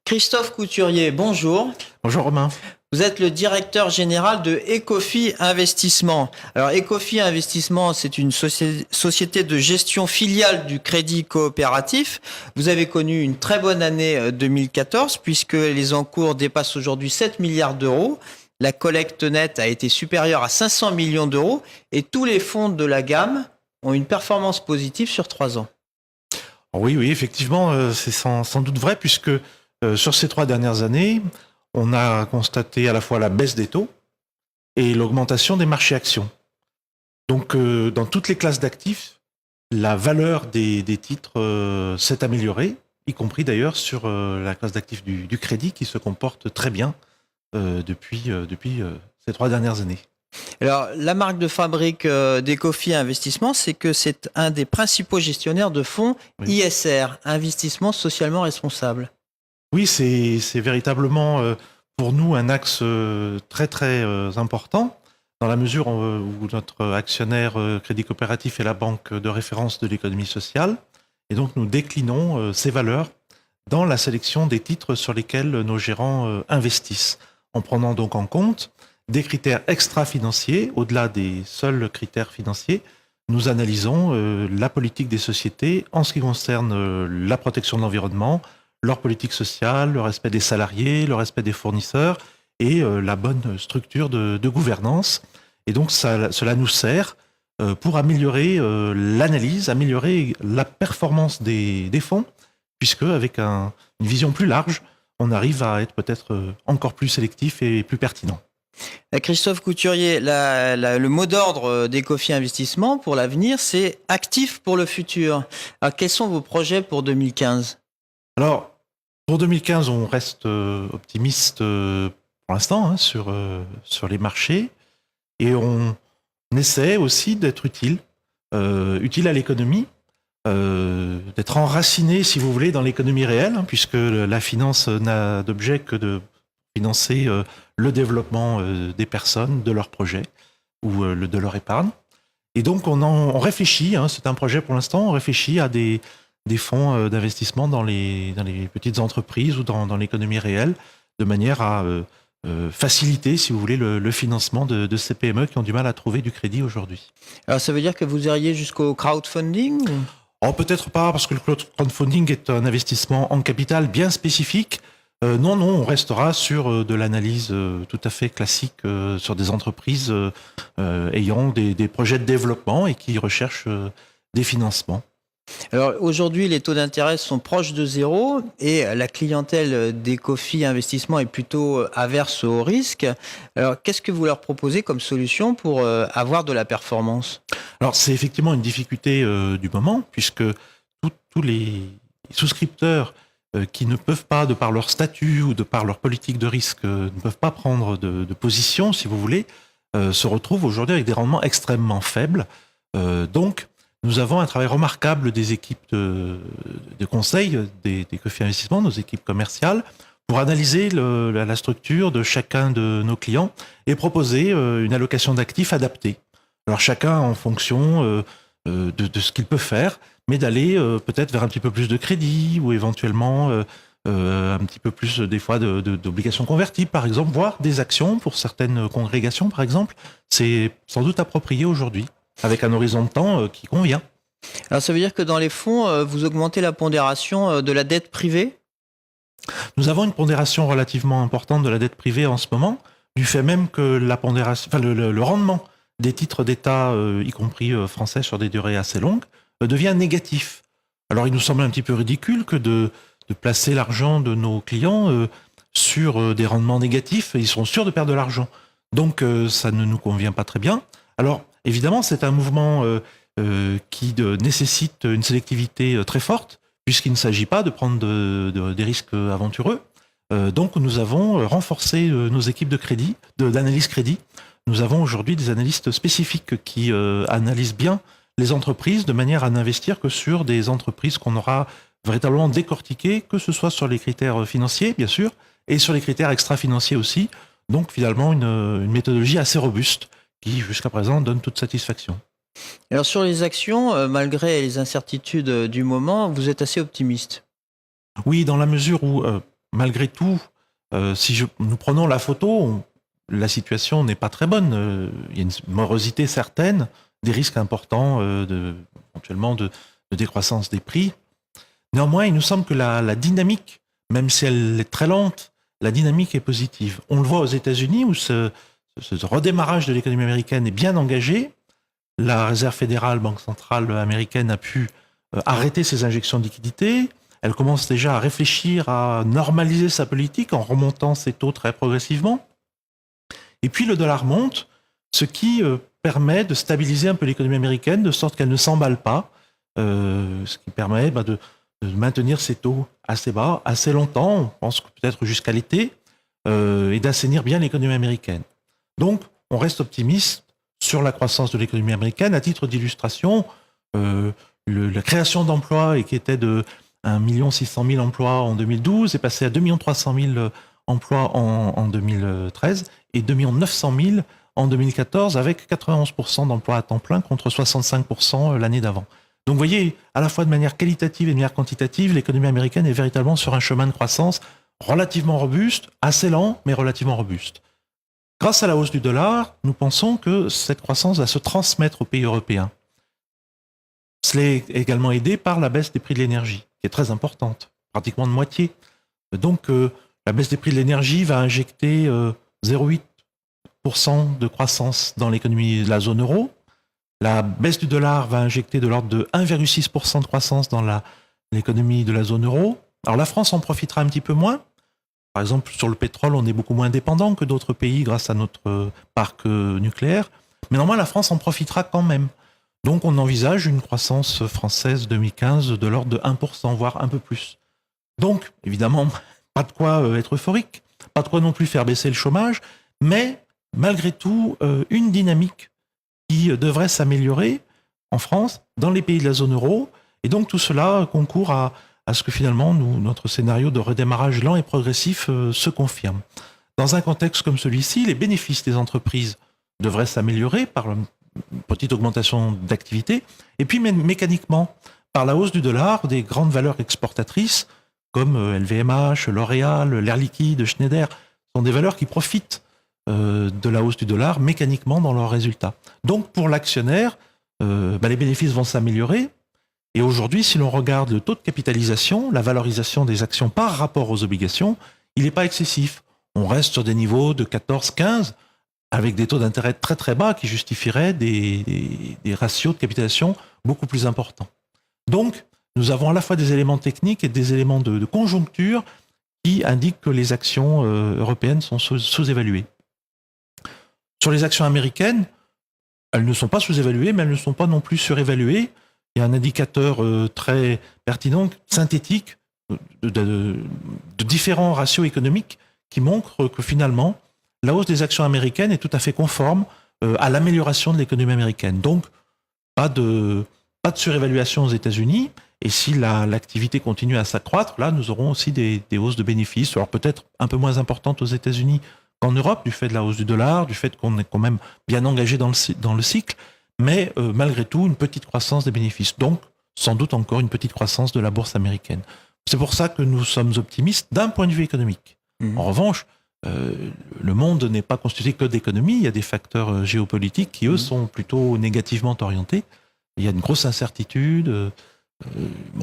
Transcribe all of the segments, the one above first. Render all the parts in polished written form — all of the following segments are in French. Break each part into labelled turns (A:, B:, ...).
A: Christophe Couturier, bonjour.
B: Bonjour Romain.
A: Vous êtes le directeur général de Ecofi Investissement. Alors Ecofi Investissement, c'est une société de gestion filiale du Crédit Coopératif. Vous avez connu une très bonne année 2014 puisque les encours dépassent aujourd'hui 7 milliards d'euros. La collecte nette a été supérieure à 500 millions d'euros et tous les fonds de la gamme ont une performance positive sur 3 ans.
B: Oui, effectivement, c'est sans doute vrai puisque sur ces 3 dernières années, on a constaté à la fois la baisse des taux et l'augmentation des marchés actions. Donc, dans toutes les classes d'actifs, la valeur des titres s'est améliorée, y compris d'ailleurs sur la classe d'actifs du crédit qui se comporte très bien depuis ces 3 dernières années.
A: Alors, la marque de fabrique d'Ecofi Investissement, c'est que c'est un des principaux gestionnaires de fonds ISR, Investissement Socialement Responsable.
B: Oui, c'est véritablement pour nous un axe très important, dans la mesure où notre actionnaire Crédit Coopératif est la banque de référence de l'économie sociale. Et donc nous déclinons ces valeurs dans la sélection des titres sur lesquels nos gérants investissent, en prenant donc en compte des critères extra-financiers. Au-delà des seuls critères financiers, nous analysons la politique des sociétés en ce qui concerne la protection de l'environnement, leur politique sociale, le respect des salariés, le respect des fournisseurs et la bonne structure de gouvernance. Et donc cela nous sert pour améliorer l'analyse, améliorer la performance des fonds, puisque avec une vision plus large, on arrive à être peut-être encore plus sélectif et plus pertinent.
A: Christophe Couturier, le mot d'ordre d'Ecofi Investissement pour l'avenir, c'est actif pour le futur. Alors, quels sont vos projets pour 2015 ?
B: Alors, pour 2015, on reste optimiste pour l'instant sur les marchés et on essaie aussi d'être utile à l'économie, d'être enraciné, si vous voulez, dans l'économie réelle, puisque la finance n'a d'objet que de financer le développement des personnes, de leurs projets ou de leur épargne. Et donc, on réfléchit, c'est un projet pour l'instant, on réfléchit à des fonds d'investissement dans les petites entreprises ou dans l'économie réelle, de manière à faciliter, si vous voulez, le financement de ces PME qui ont du mal à trouver du crédit aujourd'hui.
A: Alors, ça veut dire que vous iriez jusqu'au crowdfunding ?
B: Oh, peut-être pas, parce que le crowdfunding est un investissement en capital bien spécifique. Non, on restera sur de l'analyse tout à fait classique sur des entreprises ayant des projets de développement et qui recherchent des financements.
A: Alors aujourd'hui, les taux d'intérêt sont proches de zéro et la clientèle d'Ecofi Investissement est plutôt averse au risque. Alors qu'est-ce que vous leur proposez comme solution pour avoir de la performance ?
B: Alors c'est effectivement une difficulté du moment, puisque tous les souscripteurs qui ne peuvent pas, de par leur statut ou de par leur politique de risque, ne peuvent pas prendre de position, si vous voulez, se retrouvent aujourd'hui avec des rendements extrêmement faibles. Donc, nous avons un travail remarquable des équipes de conseil d'Ecofi Investissement, nos équipes commerciales, pour analyser la structure de chacun de nos clients et proposer une allocation d'actifs adaptée. Alors chacun en fonction de ce qu'il peut faire, mais d'aller peut-être vers un petit peu plus de crédit ou éventuellement un petit peu plus des fois d'obligations convertibles, par exemple, voire des actions pour certaines congrégations, par exemple. C'est sans doute approprié aujourd'hui, avec un horizon de temps qui convient.
A: Alors ça veut dire que dans les fonds, vous augmentez la pondération de la dette privée ?
B: Nous avons une pondération relativement importante de la dette privée en ce moment, du fait même que la pondération, le rendement des titres d'État, y compris français sur des durées assez longues, devient négatif. Alors il nous semble un petit peu ridicule que de placer l'argent de nos clients sur des rendements négatifs, ils sont sûrs de perdre de l'argent. Donc ça ne nous convient pas très bien. Alors évidemment, c'est un mouvement qui nécessite une sélectivité très forte, puisqu'il ne s'agit pas de prendre des risques aventureux. Donc nous avons renforcé nos équipes de crédit, d'analyse crédit. Nous avons aujourd'hui des analystes spécifiques qui analysent bien les entreprises de manière à n'investir que sur des entreprises qu'on aura véritablement décortiquées, que ce soit sur les critères financiers, bien sûr, et sur les critères extra-financiers aussi. Donc finalement, une méthodologie assez robuste qui, jusqu'à présent, donne toute satisfaction.
A: Alors sur les actions, malgré les incertitudes du moment, vous êtes assez optimiste.
B: Oui, dans la mesure où malgré tout, nous prenons la photo, la situation n'est pas très bonne. Il y a une morosité certaine, des risques importants éventuellement de décroissance des prix. Néanmoins, il nous semble que la dynamique, même si elle est très lente, la dynamique est positive. On le voit aux États-Unis où ce redémarrage de l'économie américaine est bien engagé. La Réserve fédérale, Banque centrale américaine, a pu arrêter ses injections de liquidités. Elle commence déjà à réfléchir à normaliser sa politique en remontant ses taux très progressivement. Et puis le dollar monte, ce qui permet de stabiliser un peu l'économie américaine de sorte qu'elle ne s'emballe pas, ce qui permet de maintenir ses taux assez bas, assez longtemps, on pense que peut-être jusqu'à l'été, et d'assainir bien l'économie américaine. Donc, on reste optimiste sur la croissance de l'économie américaine. À titre d'illustration, la création d'emplois, qui était de 1 600 000 emplois en 2012, est passée à 2 300 000 emplois en 2013 et 2 900 000 en 2014, avec 91% d'emplois à temps plein contre 65% l'année d'avant. Donc vous voyez, à la fois de manière qualitative et de manière quantitative, l'économie américaine est véritablement sur un chemin de croissance relativement robuste, assez lent, mais relativement robuste. Grâce à la hausse du dollar, nous pensons que cette croissance va se transmettre aux pays européens. Cela est également aidé par la baisse des prix de l'énergie, qui est très importante, pratiquement de moitié. Donc la baisse des prix de l'énergie va injecter 0,8% de croissance dans l'économie de la zone euro. La baisse du dollar va injecter de l'ordre de 1,6% de croissance dans l'économie de la zone euro. Alors la France en profitera un petit peu moins. Par exemple, sur le pétrole, on est beaucoup moins dépendant que d'autres pays grâce à notre parc nucléaire. Mais néanmoins, la France en profitera quand même. Donc on envisage une croissance française 2015 de l'ordre de 1%, voire un peu plus. Donc, évidemment, pas de quoi être euphorique, pas de quoi non plus faire baisser le chômage, mais malgré tout, une dynamique qui devrait s'améliorer en France, dans les pays de la zone euro. Et donc tout cela concourt à ce que finalement notre scénario de redémarrage lent et progressif se confirme. Dans un contexte comme celui-ci, les bénéfices des entreprises devraient s'améliorer par une petite augmentation d'activité, et puis mécaniquement, par la hausse du dollar, des grandes valeurs exportatrices comme LVMH, L'Oréal, l'Air Liquide, Schneider, sont des valeurs qui profitent de la hausse du dollar mécaniquement dans leurs résultats. Donc pour l'actionnaire, les bénéfices vont s'améliorer. Et aujourd'hui, si l'on regarde le taux de capitalisation, la valorisation des actions par rapport aux obligations, il n'est pas excessif. On reste sur des niveaux de 14-15, avec des taux d'intérêt très très bas qui justifieraient des ratios de capitalisation beaucoup plus importants. Donc, nous avons à la fois des éléments techniques et des éléments de conjoncture qui indiquent que les actions européennes sont sous-évaluées. Sur les actions américaines, elles ne sont pas sous-évaluées, mais elles ne sont pas non plus surévaluées. Il y a un indicateur très pertinent, synthétique, de différents ratios économiques qui montrent que finalement, la hausse des actions américaines est tout à fait conforme à l'amélioration de l'économie américaine. Donc, pas de surévaluation aux États-Unis. Et si l'activité continue à s'accroître, là, nous aurons aussi des hausses de bénéfices, alors peut-être un peu moins importantes aux États-Unis qu'en Europe, du fait de la hausse du dollar, du fait qu'on est quand même bien engagé dans le cycle, mais malgré tout, une petite croissance des bénéfices. Donc, sans doute encore une petite croissance de la bourse américaine. C'est pour ça que nous sommes optimistes d'un point de vue économique. En revanche, le monde n'est pas constitué que d'économie, il y a des facteurs géopolitiques qui, eux, sont plutôt négativement orientés. Il y a une grosse incertitude.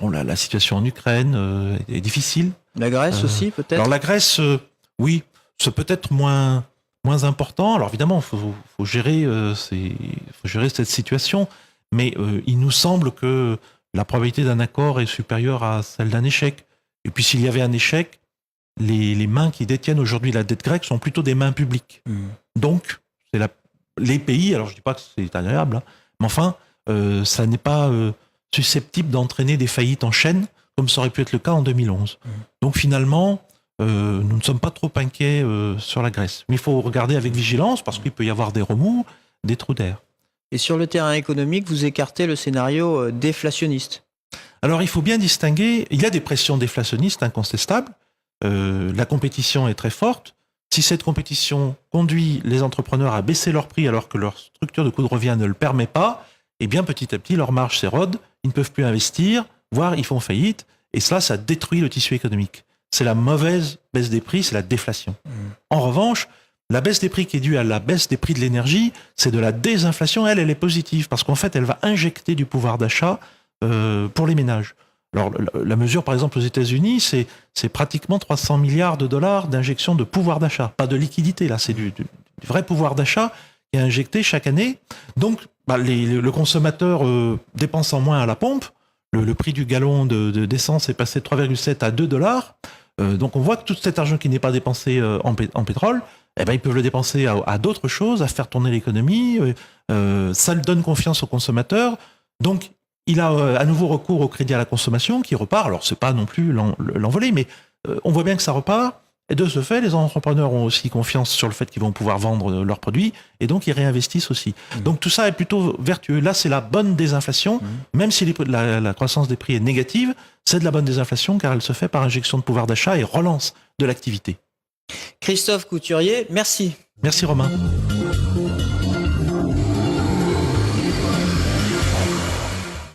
B: La situation en Ukraine est difficile.
A: La Grèce aussi, peut-être.
B: Alors la Grèce, oui, c'est peut-être moins important. Alors évidemment, faut gérer cette situation, mais il nous semble que la probabilité d'un accord est supérieure à celle d'un échec. Et puis s'il y avait un échec, les mains qui détiennent aujourd'hui la dette grecque sont plutôt des mains publiques. Donc, les pays, alors je ne dis pas que c'est agréable, mais enfin, ça n'est pas susceptible d'entraîner des faillites en chaîne, comme ça aurait pu être le cas en 2011. Donc finalement, nous ne sommes pas trop inquiets sur la Grèce. Mais il faut regarder avec vigilance, parce qu'il peut y avoir des remous, des trous d'air.
A: Et sur le terrain économique, vous écartez le scénario déflationniste.
B: Alors il faut bien distinguer, il y a des pressions déflationnistes incontestables, la compétition est très forte. Si cette compétition conduit les entrepreneurs à baisser leurs prix alors que leur structure de coût de revient ne le permet pas, eh bien petit à petit leur marge s'érode, ils ne peuvent plus investir, voire ils font faillite, et ça détruit le tissu économique. c'est la mauvaise baisse des prix, c'est la déflation. En revanche, la baisse des prix qui est due à la baisse des prix de l'énergie, c'est de la désinflation. Elle est positive parce qu'en fait, elle va injecter du pouvoir d'achat pour les ménages. Alors, la mesure, par exemple, aux États-Unis, c'est pratiquement 300 milliards de dollars d'injection de pouvoir d'achat. Pas de liquidité, là, c'est du vrai pouvoir d'achat qui est injecté chaque année. Donc, le consommateur dépensant moins à la pompe, le prix du gallon d'essence est passé de 3,7 à 2 dollars. Donc, on voit que tout cet argent qui n'est pas dépensé en pétrole, ils peuvent le dépenser à d'autres choses, à faire tourner l'économie. Ça donne confiance au consommateur. Donc, il a à nouveau recours au crédit à la consommation qui repart. Alors, c'est pas non plus l'envolée, mais on voit bien que ça repart. Et de ce fait, les entrepreneurs ont aussi confiance sur le fait qu'ils vont pouvoir vendre leurs produits et donc ils réinvestissent aussi. Donc tout ça est plutôt vertueux. Là, c'est la bonne désinflation. Même si la croissance des prix est négative, c'est de la bonne désinflation car elle se fait par injection de pouvoir d'achat et relance de l'activité.
A: Christophe Couturier, merci.
B: Merci Romain.